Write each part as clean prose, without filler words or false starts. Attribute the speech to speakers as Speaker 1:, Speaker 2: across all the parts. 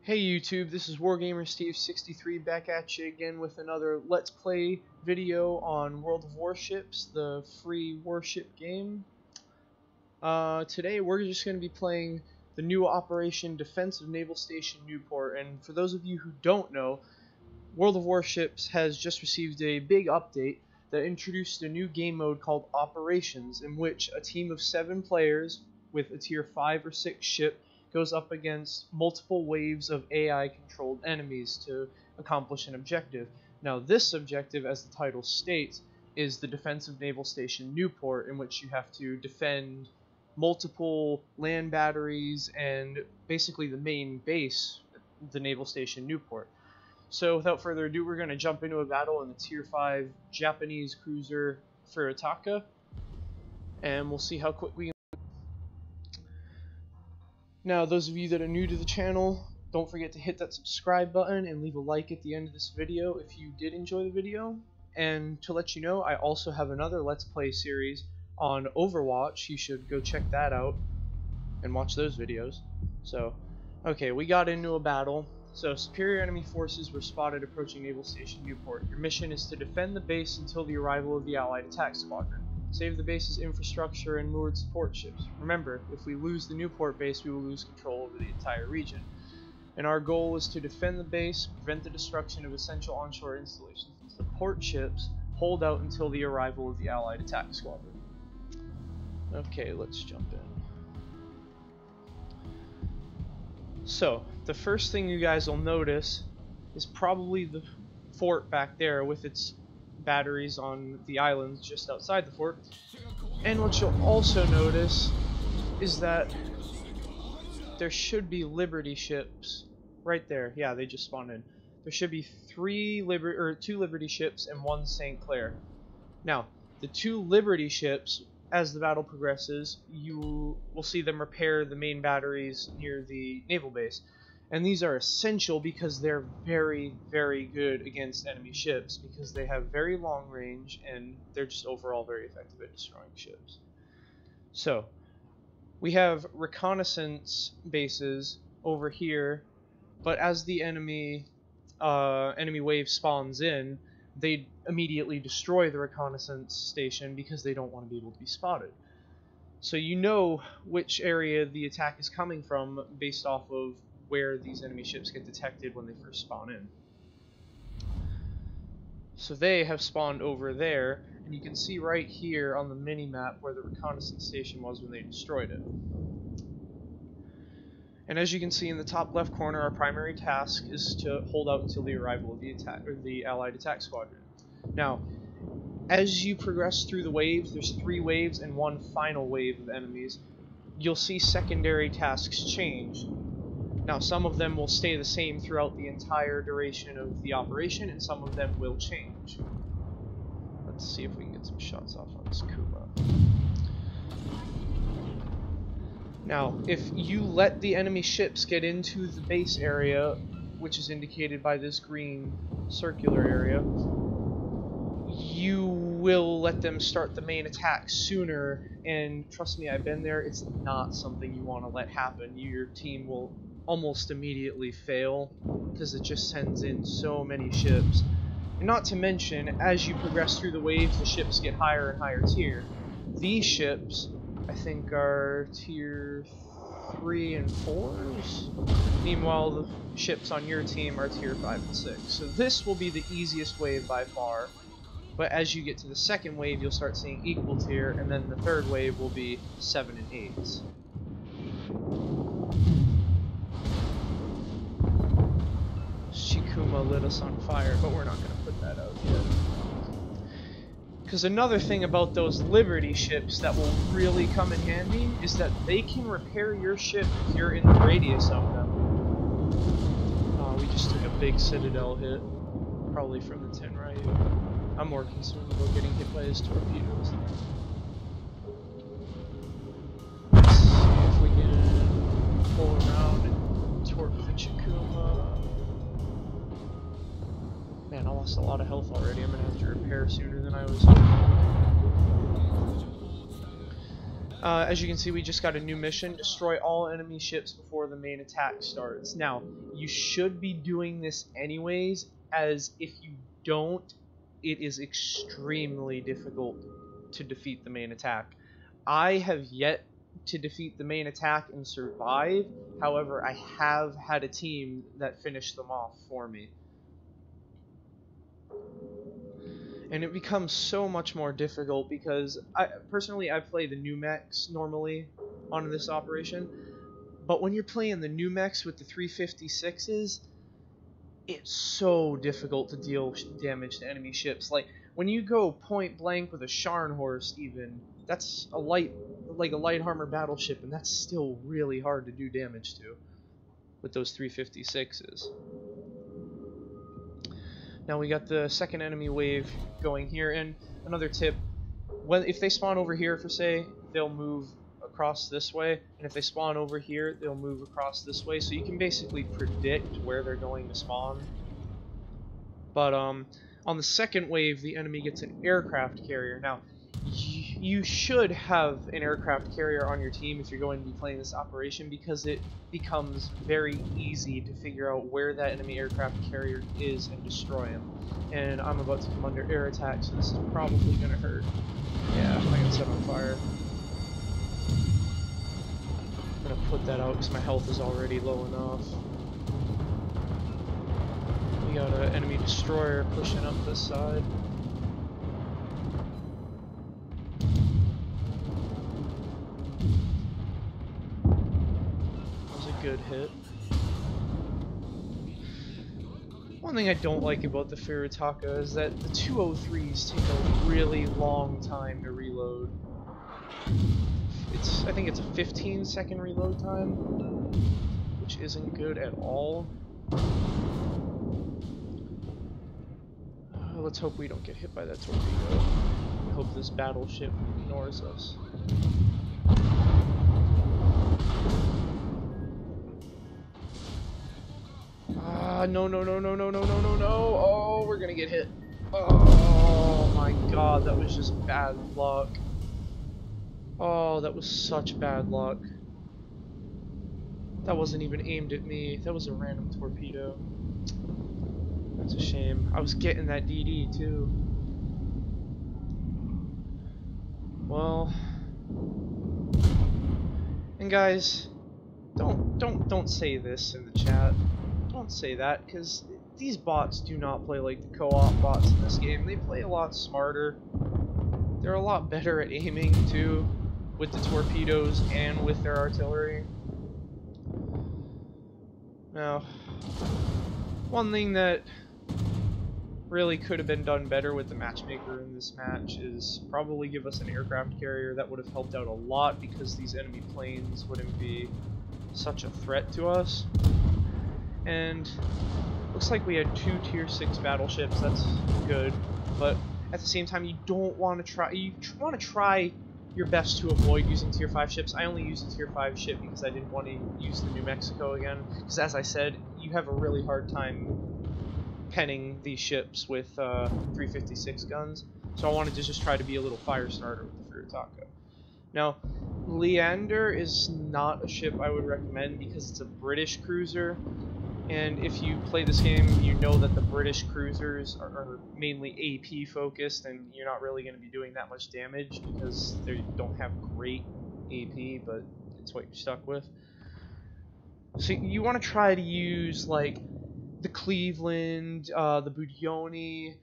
Speaker 1: Hey YouTube, this is WargamerSteve63 back at you again with another Let's Play video on World of Warships, the free warship game. Today we're just going to be playing the new Operation Defensive Naval Station Newport, and for those of you who don't know, World of Warships has just received a big update that introduced a new game mode called Operations, in which a team of 7 players with a tier 5 or 6 ship goes up against multiple waves of AI-controlled enemies to accomplish an objective. Now this objective, as the title states, is the Defensive Naval Station Newport, in which you have to defend multiple land batteries and basically the main base, the Naval Station Newport. So without further ado, we're going to jump into a battle in the tier 5 Japanese cruiser Furutaka, and we'll see how quick we can. Now, those of you that are new to the channel, don't forget to hit that subscribe button and leave a like at the end of this video if you did enjoy the video. And to let you know, I also have another Let's Play series on Overwatch. You should go check that out and watch those videos. So, okay, we got into a battle. So, superior enemy forces were spotted approaching Naval Station Newport. Your mission is to defend the base until the arrival of the Allied attack squadron. Save the base's infrastructure and moored support ships. Remember, if we lose the Newport base, we will lose control over the entire region. And our goal is to defend the base, prevent the destruction of essential onshore installations, and support ships hold out until the arrival of the Allied attack squadron. Okay, let's jump in. So, the first thing you guys will notice is probably the fort back there with its batteries on the islands just outside the fort. And what you'll also notice is that there should be Liberty ships right there. Yeah, they just spawned in. There should be 2 Liberty ships and 1 St. Clair. Now, the 2 Liberty ships, as the battle progresses, you will see them repair the main batteries near the naval base. And these are essential because they're very, very good against enemy ships, because they have very long range and they're just overall very effective at destroying ships. So, we have reconnaissance bases over here, but as the enemy wave spawns in, they immediately destroy the reconnaissance station because they don't want to be able to be spotted. So you know which area the attack is coming from based off of where these enemy ships get detected when they first spawn in. So they have spawned over there, and you can see right here on the mini-map where the reconnaissance station was when they destroyed it. And as you can see in the top left corner, our primary task is to hold out until the arrival of the Allied attack squadron. Now, as you progress through the waves, there's 3 waves and 1 final wave of enemies, you'll see secondary tasks change. Now, some of them will stay the same throughout the entire duration of the operation, and some of them will change. Let's see if we can get some shots off on this Kuma. Now, if you let the enemy ships get into the base area, which is indicated by this green circular area, you will let them start the main attack sooner, and trust me, I've been there, it's not something you want to let happen. Your team will almost immediately fail because it just sends in so many ships. And not to mention, as you progress through the waves, the ships get higher and higher tier. These ships, I think, are tier 3 and 4s. Meanwhile, the ships on your team are tier 5 and 6. So this will be the easiest wave by far. But as you get to the second wave, you'll start seeing equal tier, and then the third wave will be 7 and 8s. Shikuma lit us on fire, but we're not going to put that out yet. Because another thing about those Liberty ships that will really come in handy is that they can repair your ship if you're in the radius of them. We just took a big Citadel hit, probably from the Tenryu. I'm more concerned about getting hit by his torpedoes. Let's see if we can pull around and torp the Chikuma. Man, I lost a lot of health already. I'm gonna have to repair sooner than I was hoping. As you can see, we just got a new mission: destroy all enemy ships before the main attack starts. Now, you should be doing this anyways, as if you don't, it is extremely difficult to defeat the main attack. I have yet to defeat the main attack and survive. However, I have had a team that finished them off for me. And it becomes so much more difficult because I play the new mechs normally on this operation, but when you're playing the new mechs with the 356s, it's so difficult to deal damage to enemy ships. Like when you go point blank with a Scharnhorst, even that's a light armor battleship, and that's still really hard to do damage to with those 356s. Now we got the second enemy wave going here, and another tip: if they spawn over here, for say, they'll move across this way, and if they spawn over here, they'll move across this way. So you can basically predict where they're going to spawn. But on the second wave, the enemy gets an aircraft carrier. Now, you should have an aircraft carrier on your team if you're going to be playing this operation, because it becomes very easy to figure out where that enemy aircraft carrier is and destroy him. And I'm about to come under air attack, so this is probably going to hurt. Yeah, I got set on fire. I'm going to put that out because my health is already low enough. We got an enemy destroyer pushing up this side. Good hit. One thing I don't like about the Furutaka is that the 203s take a really long time to reload. I think it's a 15-second reload time, which isn't good at all. Let's hope we don't get hit by that torpedo. I hope this battleship ignores us. No. Oh, we're gonna get hit. Oh my god, that was just bad luck. Oh, that was such bad luck. That wasn't even aimed at me. That was a random torpedo. That's a shame. I was getting that DD too. Well, and guys, don't say this in the chat. Don't say that, because these bots do not play like the co-op bots in this game. They play a lot smarter. They're a lot better at aiming too, with the torpedoes and with their artillery. Now, one thing that really could have been done better with the matchmaker in this match is probably give us an aircraft carrier. That would have helped out a lot, because these enemy planes wouldn't be such a threat to us. And looks like we had 2 tier 6 battleships. That's good, but at the same time, you don't want to try. You want to try your best to avoid using tier 5 ships. I only used a tier 5 ship because I didn't want to use the New Mexico again. Because as I said, you have a really hard time penning these ships with 356 guns. So I wanted to just try to be a little fire starter with the Furutaka. Now, Leander is not a ship I would recommend because it's a British cruiser. And if you play this game, you know that the British cruisers are mainly AP focused, and you're not really going to be doing that much damage because they don't have great AP, but it's what you're stuck with. So you want to try to use like the Cleveland, the Budioni,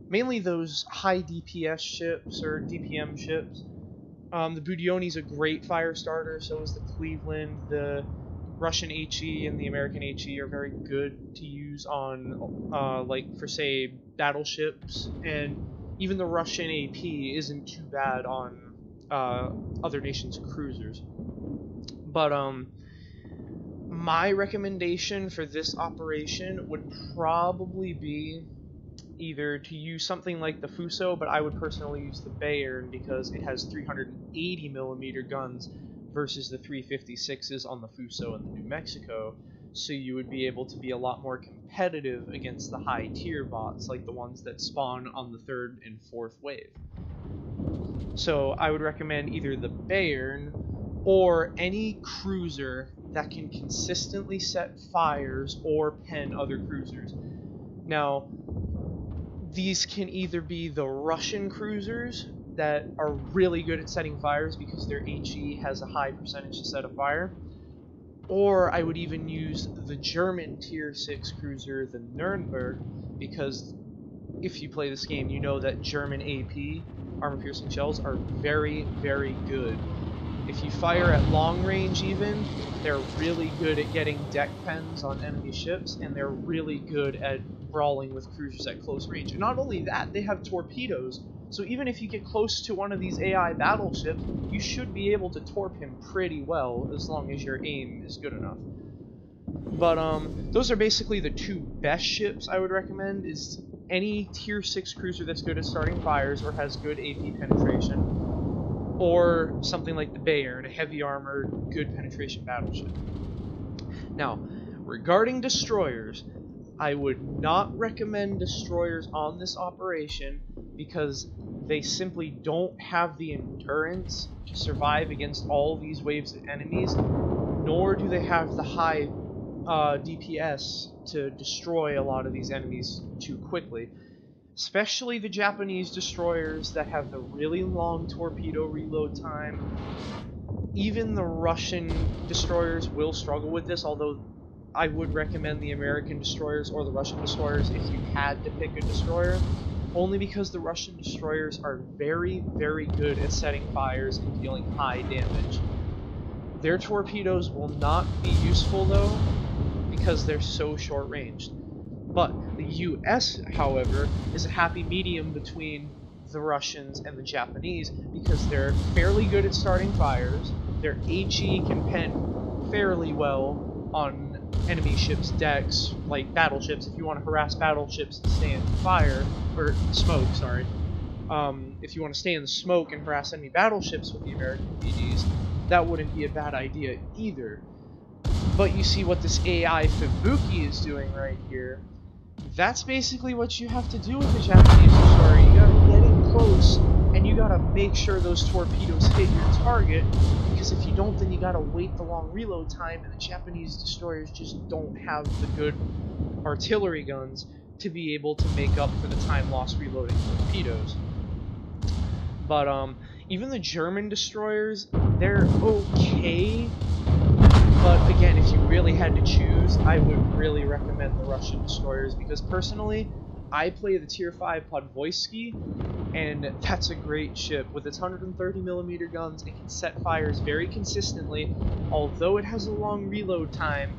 Speaker 1: mainly those high DPS ships or DPM ships. The Budioni's a great fire starter, so is the Cleveland. The Russian HE and the American HE are very good to use on, like, for say, battleships, and even the Russian AP isn't too bad on other nations' cruisers. But my recommendation for this operation would probably be either to use something like the Fuso, but I would personally use the Bayern because it has 380mm guns versus the 356s on the Fuso and the New Mexico, so you would be able to be a lot more competitive against the high tier bots, like the ones that spawn on the 3rd and 4th wave. So I would recommend either the Bayern or any cruiser that can consistently set fires or pen other cruisers. Now, these can either be the Russian cruisers that are really good at setting fires because their HE has a high percentage to set a fire, or I would even use the German tier 6 cruiser, the Nürnberg, because if you play this game, you know that German AP, armor-piercing shells, are very, very good. If you fire at long range even, they're really good at getting deck pens on enemy ships, and they're really good at brawling with cruisers at close range. And not only that, they have torpedoes, so even if you get close to one of these AI battleships, you should be able to torp him pretty well, as long as your aim is good enough. But those are basically the two best ships I would recommend, is any tier 6 cruiser that's good at starting fires or has good AP penetration, or something like the Bayern, a heavy armored, good penetration battleship. Now, regarding destroyers, I would not recommend destroyers on this operation because they simply don't have the endurance to survive against all these waves of enemies, nor do they have the high DPS to destroy a lot of these enemies too quickly. Especially the Japanese destroyers that have the really long torpedo reload time. Even the Russian destroyers will struggle with this, although I would recommend the American destroyers or the Russian destroyers if you had to pick a destroyer, only because the Russian destroyers are very, very good at setting fires and dealing high damage. Their torpedoes will not be useful though, because they're so short-ranged. But the US, however, is a happy medium between the Russians and the Japanese because they're fairly good at starting fires, their HE can pen fairly well on enemy ships' decks, like battleships. If you want to harass battleships and stay in fire, or smoke, sorry. If you want to stay in the smoke and harass enemy battleships with the American BDs, that wouldn't be a bad idea either. But you see what this AI Fubuki is doing right here. That's basically what you have to do with the Japanese destroyer. You gotta get in close, and you gotta make sure those torpedoes hit your target, because if you don't, then you gotta wait the long reload time, and the Japanese destroyers just don't have the good artillery guns to be able to make up for the time lost reloading torpedoes. But even the German destroyers, they're okay. But again, if you really had to choose, I would really recommend the Russian destroyers, because personally, I play the tier 5 Podvoisky, and that's a great ship. With its 130mm guns, it can set fires very consistently. Although it has a long reload time,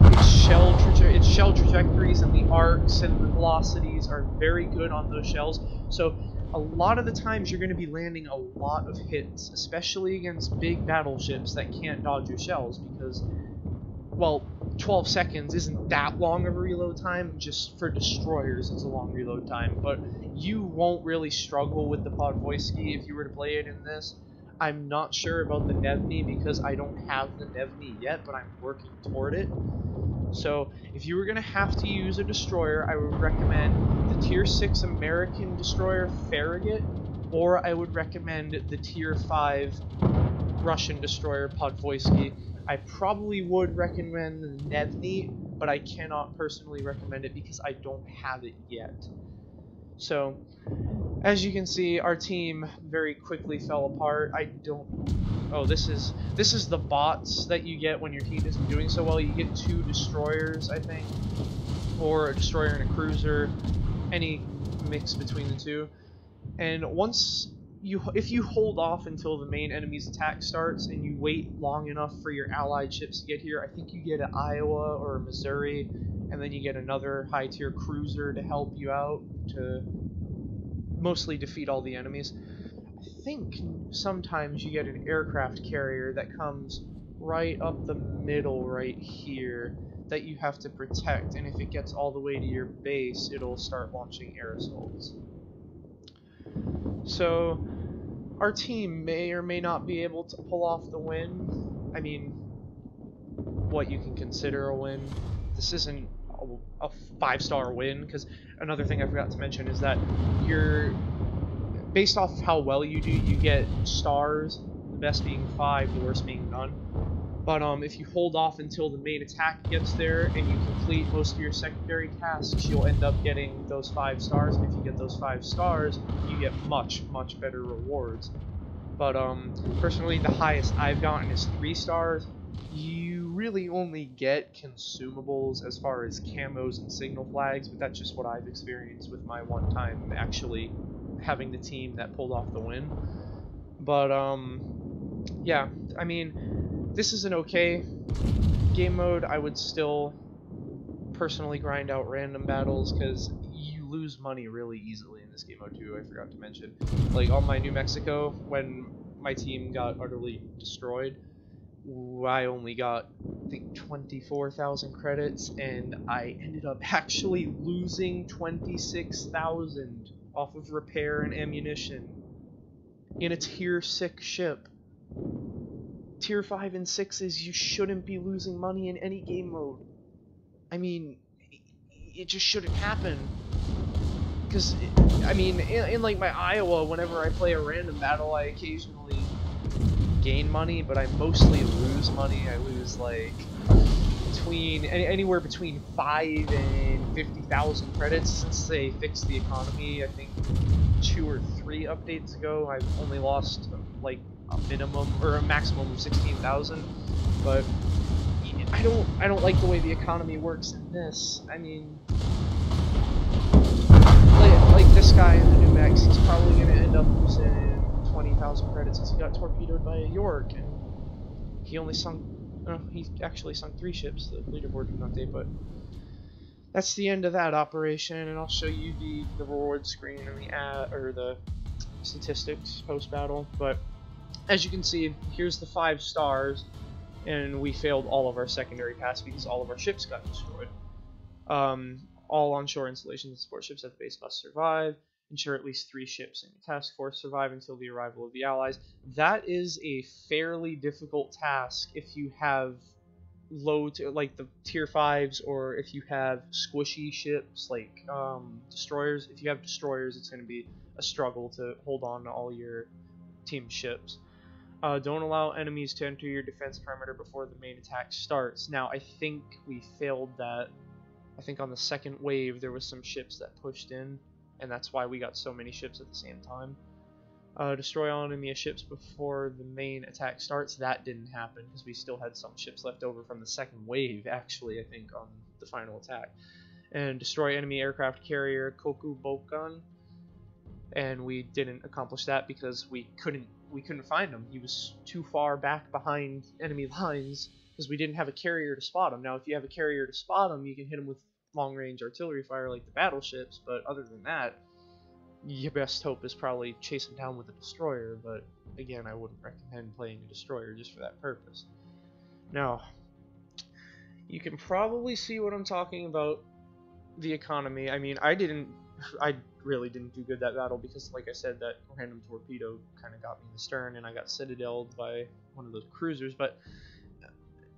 Speaker 1: its shell trajectories and the arcs and the velocities are very good on those shells. So a lot of the times you're going to be landing a lot of hits, especially against big battleships that can't dodge your shells, because, well, 12 seconds isn't that long of a reload time. Just for destroyers it's a long reload time, but you won't really struggle with the Podvoisky if you were to play it in this. I'm not sure about the Nevny because I don't have the Nevny yet, but I'm working toward it. So if you were going to have to use a destroyer, I would recommend the tier 6 American destroyer Farragut, or I would recommend the tier 5 Russian destroyer Podvoisky. I probably would recommend the Nevny, but I cannot personally recommend it because I don't have it yet. So, as you can see, our team very quickly fell apart. Oh, this is the bots that you get when your team isn't doing so well. You get 2 destroyers, I think, or a destroyer and a cruiser, any mix between the two. And if you hold off until the main enemy's attack starts and you wait long enough for your allied ships to get here, I think you get an Iowa or a Missouri, and then you get another high-tier cruiser to help you out to mostly defeat all the enemies. I think sometimes you get an aircraft carrier that comes right up the middle right here that you have to protect, and if it gets all the way to your base, it'll start launching air assaults. So our team may or may not be able to pull off the win. I mean, what you can consider a win. This isn't a 5-star win, because another thing I forgot to mention is that based off of how well you do, you get stars, the best being 5, the worst being none. But if you hold off until the main attack gets there and you complete most of your secondary tasks, you'll end up getting those 5 stars, and if you get those 5 stars, you get much, much better rewards. But personally, the highest I've gotten is 3 stars. You really only get consumables as far as camos and signal flags, but that's just what I've experienced with my one time actually having the team that pulled off the win. But yeah, I mean, this is an okay game mode. I would still personally grind out random battles because you lose money really easily in this game mode too. I forgot to mention, like on my New Mexico, when my team got utterly destroyed, I only got, I think, 24,000 credits, and I ended up actually losing 26,000 off of repair and ammunition in a tier 6 ship. Tier 5 and 6s, you shouldn't be losing money in any game mode. I mean, it just shouldn't happen. Because, I mean, in like my Iowa, whenever I play a random battle, I occasionally gain money, but I mostly lose money. I lose like anywhere between 5 and 50,000 credits since they fixed the economy. I think 2 or 3 updates ago, I've only lost like a minimum or a maximum of 16,000. But I don't like the way the economy works in this. I mean, like this guy in the New Mex, he's probably gonna end up losing 20,000 credits because he got torpedoed by a York, and he only sunk. He actually sunk 3 ships. The leaderboard didn't update, but that's the end of that operation. And I'll show you the reward screen and the statistics post battle. But as you can see, here's the 5 stars, and we failed all of our secondary tasks because all of our ships got destroyed. All onshore installations and support ships at the base must survive. Ensure at least 3 ships in your task force survive until the arrival of the Allies. That is a fairly difficult task if you have like the tier 5s, or if you have squishy ships like destroyers. If you have destroyers, it's going to be a struggle to hold on to all your team ships. Don't allow enemies to enter your defense perimeter before the main attack starts. Now, I think we failed that. I think on the second wave there was some ships that pushed in, and that's why we got so many ships at the same time. Destroy all enemy ships before the main attack starts. That didn't happen because we still had some ships left over from the second wave, actually, I think, on the final attack. And destroy enemy aircraft carrier Koku Bokan. And we didn't accomplish that because we couldn't find him. He was too far back behind enemy lines because we didn't have a carrier to spot him. Now, if you have a carrier to spot him, you can hit him with long-range artillery fire like the battleships, but other than that, your best hope is probably chase him down with a destroyer. But again, I wouldn't recommend playing a destroyer just for that purpose. Now, you can probably see what I'm talking about, the economy. I mean, I really didn't do good that battle because, like I said, that random torpedo kind of got me in the stern, and I got citadeled by one of those cruisers. But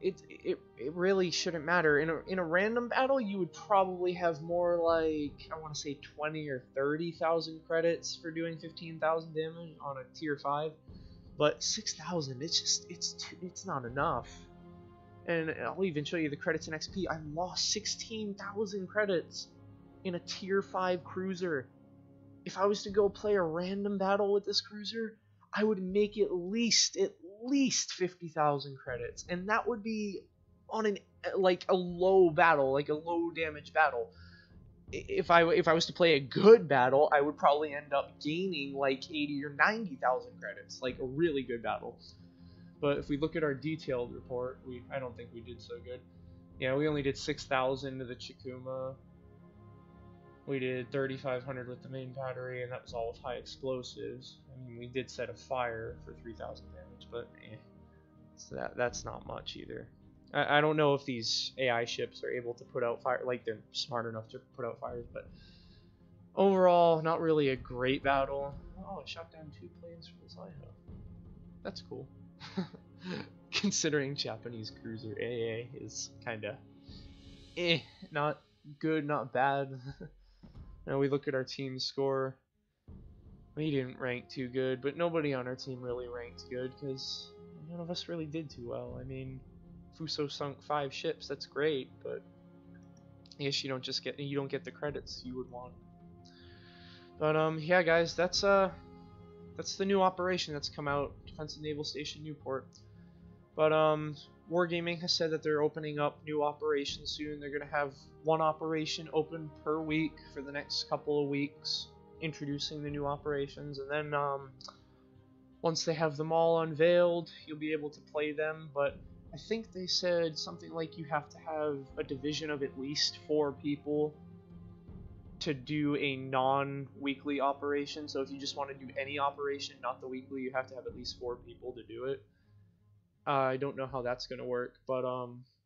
Speaker 1: it really shouldn't matter. In a random battle, you would probably have more like, I want to say 20 or 30,000 credits for doing 15,000 damage on a tier 5, but 6,000, it's not enough. And I'll even show you the credits in XP. I lost 16,000 credits in a tier 5 cruiser. If I was to go play a random battle with this cruiser, I would make at least 50,000 credits, and that would be on a low battle, like a low damage battle. If I was to play a good battle, I would probably end up gaining like 80 or 90,000 credits, like a really good battle. But if we look at our detailed report, I don't think we did so good. Yeah, we only did 6,000 to the Chikuma. We did 3,500 with the main battery, and that was all with high explosives. I mean, we did set a fire for 3,000 damage, but so that's not much either. I don't know if these AI ships are able to put out fire, like they're smart enough to put out fires, but overall, not really a great battle. Oh, it shot down 2 planes from the Zaiho. That's cool. Considering Japanese cruiser AA is kinda not good, not bad. Now we look at our team score. he didn't rank too good, but nobody on our team really ranked good because none of us really did too well. I mean, Fuso sunk 5 ships. That's great, but I guess you don't get the credits you would want. But yeah, guys, that's the new operation that's come out, Defensive Naval Station Newport. But Wargaming has said that they're opening up new operations soon. They're gonna have one operation open per week for the next couple of weeks, introducing the new operations, and then once they have them all unveiled, you'll be able to play them. But I think they said something like you have to have a division of at least 4 people to do a non-weekly operation. So if you just want to do any operation, not the weekly, you have to have at least 4 people to do it. I don't know how that's gonna work, but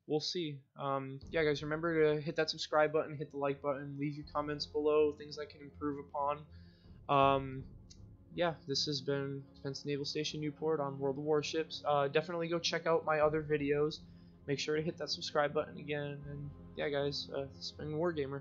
Speaker 1: we'll see. Yeah, guys, remember to hit that subscribe button, hit the like button, leave your comments below, things I can improve upon. Yeah, this has been Defense Naval Station Newport on World of Warships. Definitely go check out my other videos. Make sure to hit that subscribe button again. And yeah, guys, this has been Wargamer.